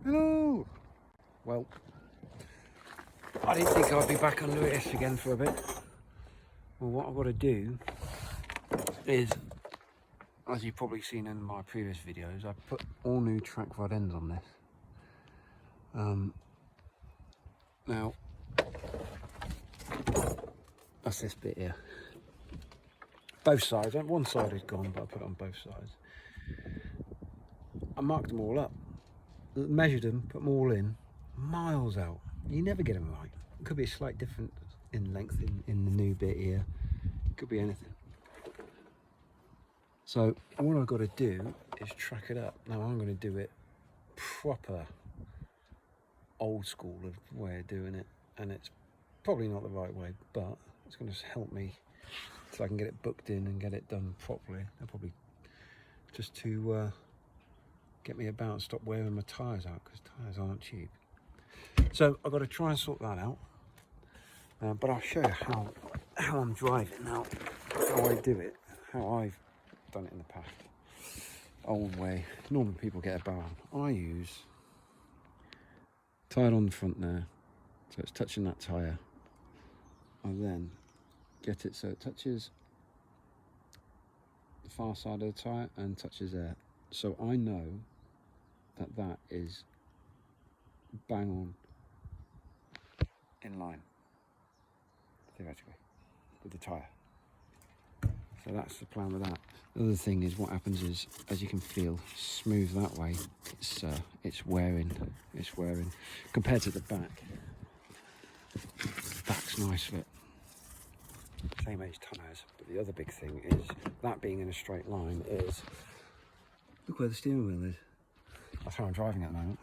Hello! Well, I didn't think I'd be back on this again for a bit. Well, what I've got to do is, as you've probably seen in my previous videos, I put all new track rod ends on this. Now, that's this bit here. Both sides, one side is gone, but I put it on both sides. I marked them all up, measured them, put them all in, miles out. You never get them right. It could be a slight difference in length in the new bit here. It could be anything. So what I've got to do is track it up. Now I'm going to do it proper old school way of doing it, and it's probably not the right way, but it's going to help me so I can get it booked in and get it done properly. I'll probably just to get me about and stop wearing my tyres out, because tyres aren't cheap. So I've got to try and sort that out, but I'll show you how I'm driving now, how I do it, how I've done it in the past. Old way. Normally people get a bar. I use tied on the front there, so it's touching that tyre. I then get it so it touches the far side of the tyre and touches there, so I know that that is bang on in line, theoretically, with the tyre. So that's the plan with that. The other thing is, what happens is, as you can feel, smooth that way, it's wearing. Compared to the back, the back's nice fit. Same age tyres, but the other big thing is, that being in a straight line is, look where the steering wheel is. That's how I'm driving at the moment.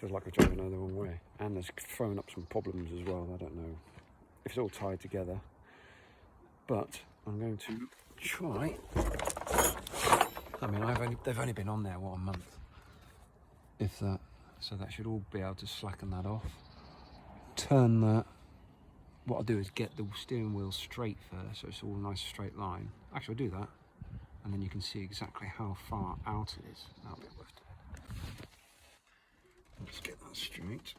Feels like I'm driving the wrong way. And there's thrown up some problems as well. I don't know if it's all tied together, but I'm going to try. I mean, they've only been on there, what, a month, if that. So that should all be able to slacken that off. Turn that. What I'll do is get the steering wheel straight first, so it's all a nice straight line. Actually, I'll do that, and then you can see exactly how far out it is. That'll be worth it. Let's get that straight.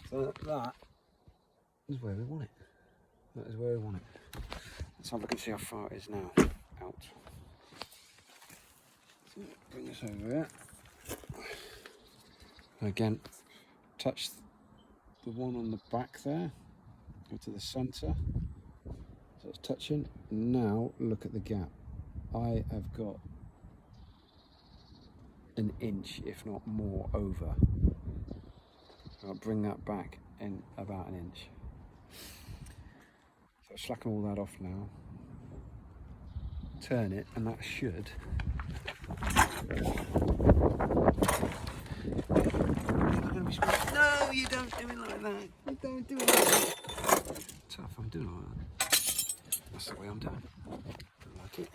So that is where we want it. That is where we want it. Let's have a look and see how far it is now. Out. So bring this over here. Again, touch the one on the back there. Go to the centre. So it's touching. Now look at the gap. I have got an inch, if not more, over. I'll bring that back in about an inch. So slacken all that off now. Turn it, and that should. No, you don't do it like that. You don't do it like that. Tough, I'm doing it like that. That's the way I'm doing it. I like it.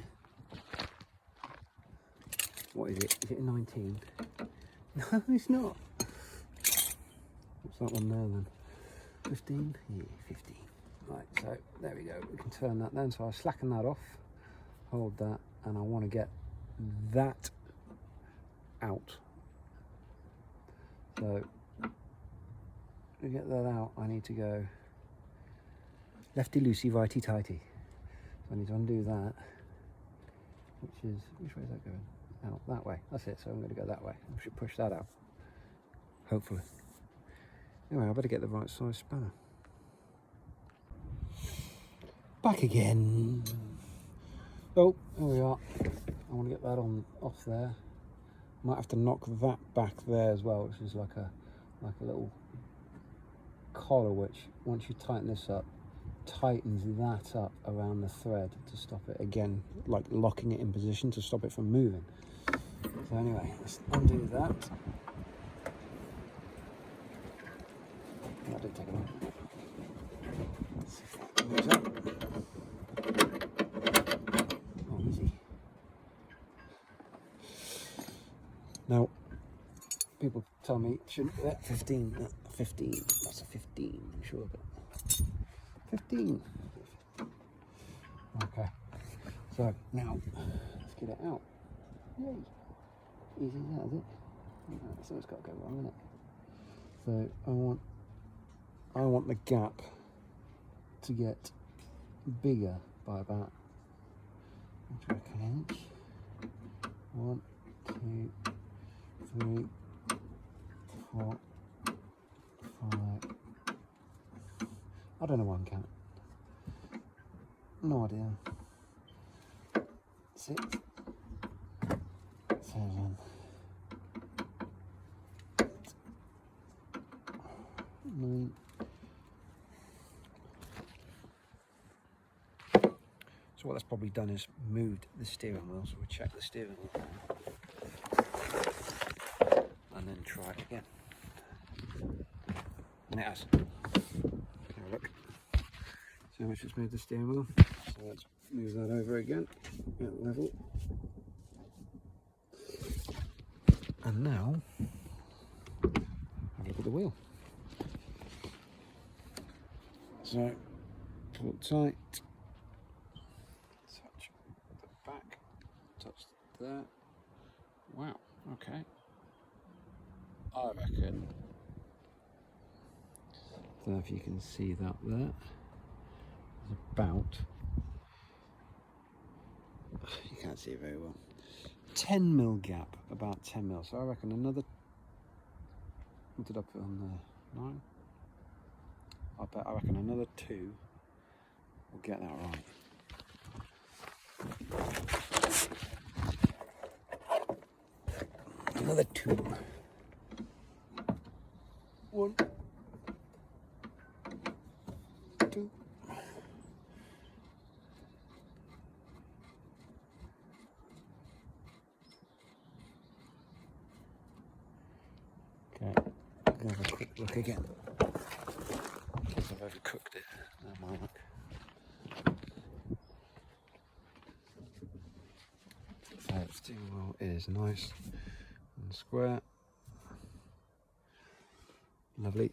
What is it? Is it a 19? No, it's not. What's that one there then? 15? Yeah, 15. Right, so there we go. We can turn that then. So I'll slacken that off, hold that, and I want to get that out. So to get that out, I need to go lefty loosey, righty tighty. So I need to undo that, which way is that going? Out that way. That's it. So I'm going to go that way. I should push that out, hopefully. Anyway, I better get the right size spanner. Back again. Oh, here we are. I want to get that off there. Might have to knock that back there as well, which is like a little collar, which once you tighten this up, tightens that up around the thread to stop it again, like locking it in position to stop it from moving. So anyway, let's undo that. That did take a minute. Let's see if that moves up. Oh, easy. Now, people tell me shouldn't that 15, 15, that's a 15, I'm sure of it. 15. Okay, so now let's get it out. Yay. Easy as that, is it? Something's got to go wrong, isn't it? So I want the gap to get bigger by about an inch. 1, 2, 3, 4, 5. I don't know one count. No idea. 6, 7, 8, 9. So what that's probably done is moved the steering wheel, so we'll check the steering wheel and then try it again. And it has. Have a look. So much it's moved the steering wheel. So let's move that over again at level. And now have a look at the wheel. So pull it tight. Touch the back. Touch there. Wow, okay. I reckon, I don't know if you can see that there. There's about, you can't see it very well, 10 mil gap, about 10 mil. So I reckon another, what did I put on there? 9? I reckon another 2 will get that right. Another 2. 1, 2. Okay, I'm gonna have a quick look again. Because I've overcooked it. Now my look. So the steering wheel is nice and square. Lovely.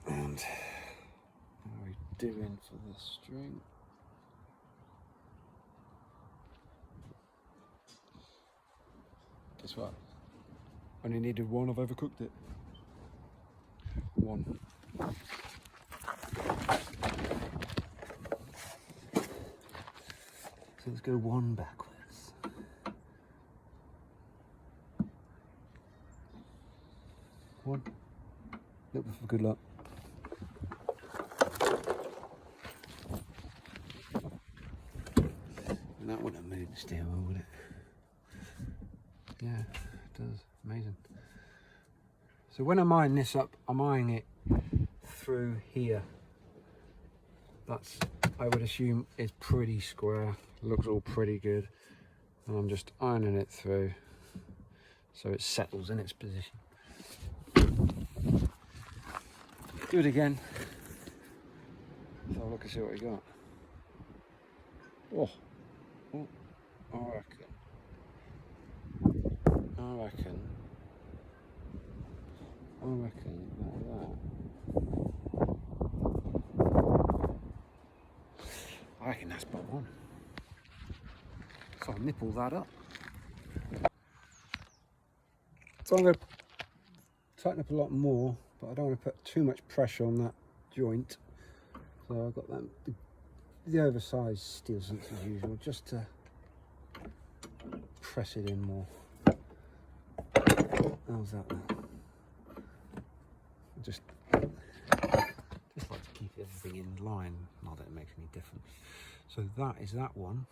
And how are we doing for the string? Guess what? Only needed 1, I've overcooked it. 1. So let's go 1 backwards. 1. Look for good luck. And that wouldn't have moved the steering wheel, would it? Yeah, it does. Amazing. So when I'm eyeing this up, I'm eyeing it through here. That's, I would assume, is pretty square. Looks all pretty good. And I'm just ironing it through so it settles in its position. Do it again. So look and see what we got. Oh, I reckon like that. I reckon that's spot on. So I'll nipple that up. So I'm going to tighten up a lot more, but I don't want to put too much pressure on that joint. So I've got that the oversized steel sensor as usual, just to press it in more. How's that then? Just like to keep everything in line, not that it makes any difference. So that is that one.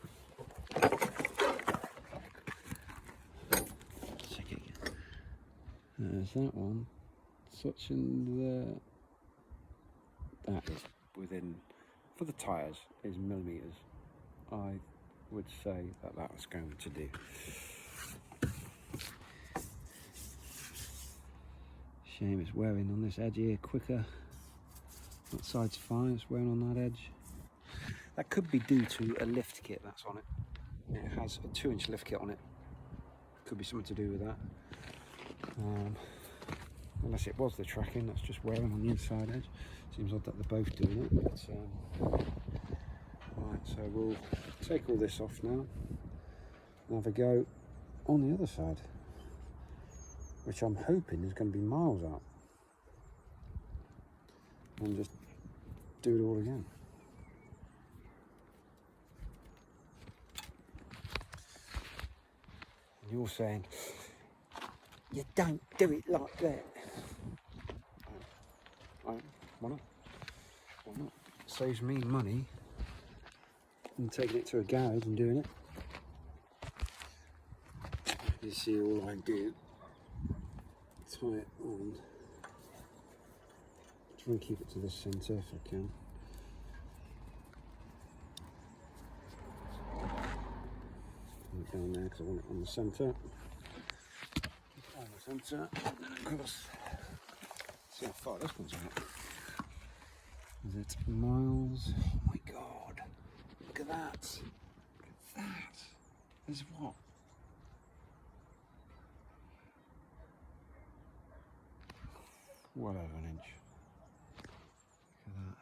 Check it again. There's that one. Such in there. That is within, for the tyres, is millimetres. I would say that was going to do. Shame it's wearing on this edge here quicker. That side's fine, it's wearing on that edge. That could be due to a lift kit that's on it. It has a 2-inch lift kit on it. Could be something to do with that. Unless it was the tracking that's just wearing on the inside edge. Seems odd that they're both doing it. But, right, so we'll take all this off now and have a go on the other side, which I'm hoping is going to be miles out, and just do it all again. And you're saying, you don't do it like that. Why not? Why not? Saves me money than taking it to a garage and doing it. You see, all I do, tie it on, try and keep it to the centre if I can. Put it down there because I want it on the centre. On the centre, and then across. See how far this one's out. Is it miles? Oh my god! Look at that! Look at that! There's what? Well over an inch. Look at that.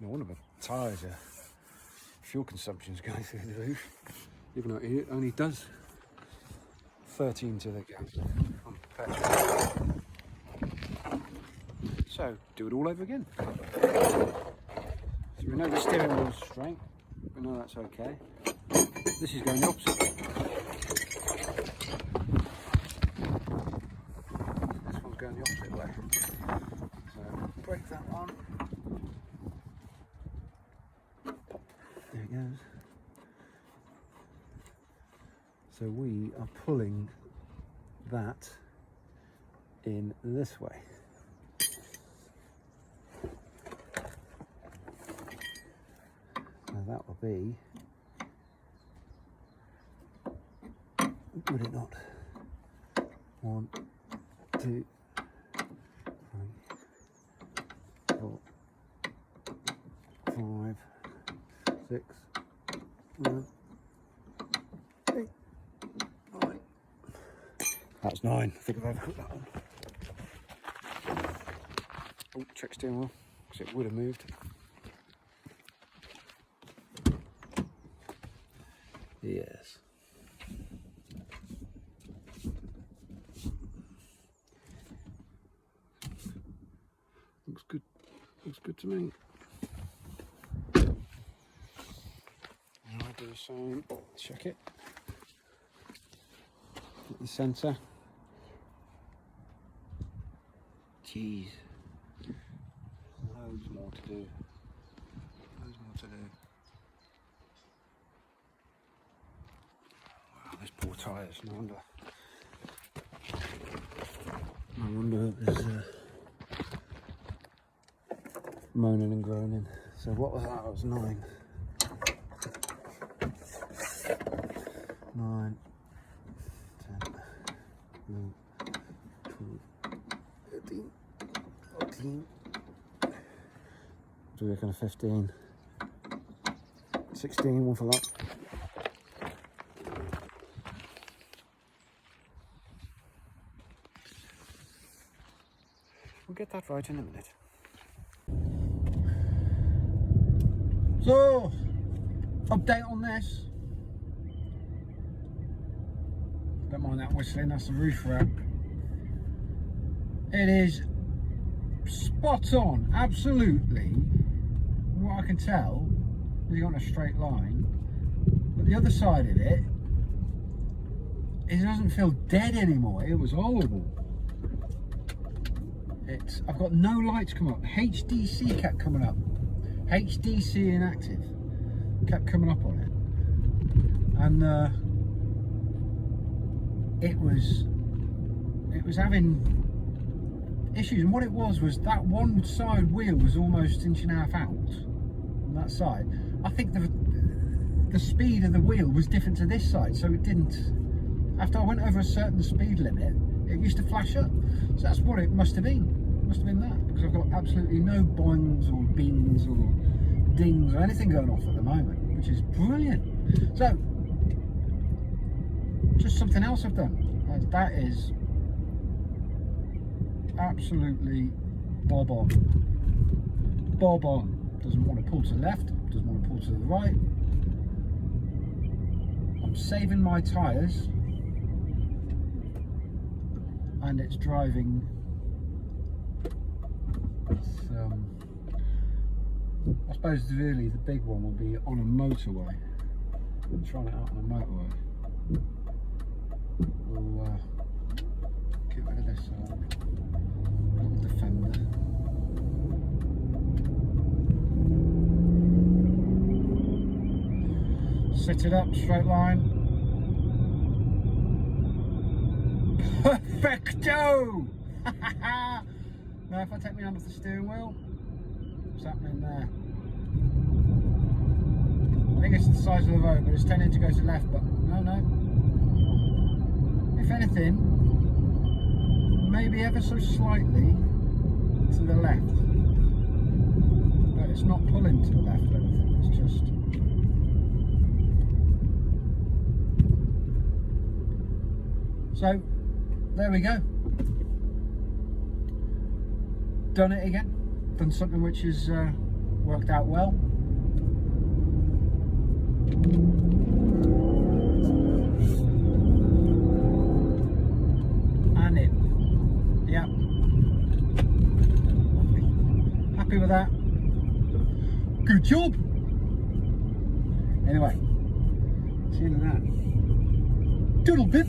No wonder the tyres are, fuel consumption's going through the roof. Even though it only does 13 to the gallon on petrol. So, do it all over again. So we know the steering wheel's straight. We know that's okay. This is going the opposite way. This one's going the opposite way. So, break that on. There it goes. So we are pulling that in this way. Now that will be, would it not? 1, 2, 3, 4, 5, 6, 7, 8, 9. That's 9. I think I've overcooked that one. Oh, check steering wheel, because it would have moved. Yes. Looks good. Looks good to me. And I do the same. Check it. At the centre. Jeez. Loads more to do. Loads more to do. There's poor tyres, no wonder there's moaning and groaning. So what was that? It was 9. 9, 10, 11, 12, 13, 14. So we're kind of 15, 16, one for that. We'll get that right in a minute. So, update on this. Don't mind that whistling, that's the roof rack. It is spot on, absolutely. What I can tell, is on a straight line. But the other side of it, it doesn't feel dead anymore. It was horrible. I've got no lights coming up. HDC kept coming up. HDC inactive kept coming up on it, and it was having issues. And what it was that one side wheel was almost 1.5 inches out on that side. I think the speed of the wheel was different to this side, so it didn't. After I went over a certain speed limit, it used to flash up. So that's what it must have been. It must have been that, because I've got absolutely no boings or bins bends or dings or anything going off at the moment, which is brilliant. So, just something else I've done. That is absolutely bob on. Bob on. Doesn't want to pull to the left, doesn't want to pull to the right. I'm saving my tyres, and it's driving. I suppose really the big one will be on a motorway. I'm trying it out on a motorway. We'll get rid of this little Defender. Sit it up, straight line. Perfecto! Now if I take my hand off the steering wheel, what's happening there? I think it's the size of the road, but it's tending to go to left, but no. If anything, maybe ever so slightly to the left. But it's not pulling to the left or anything, it's just... So, there we go. Done it again. Done something which has worked out well. And in. Yeah. Happy with that. Good job. Anyway, see you in that. Doodle bit.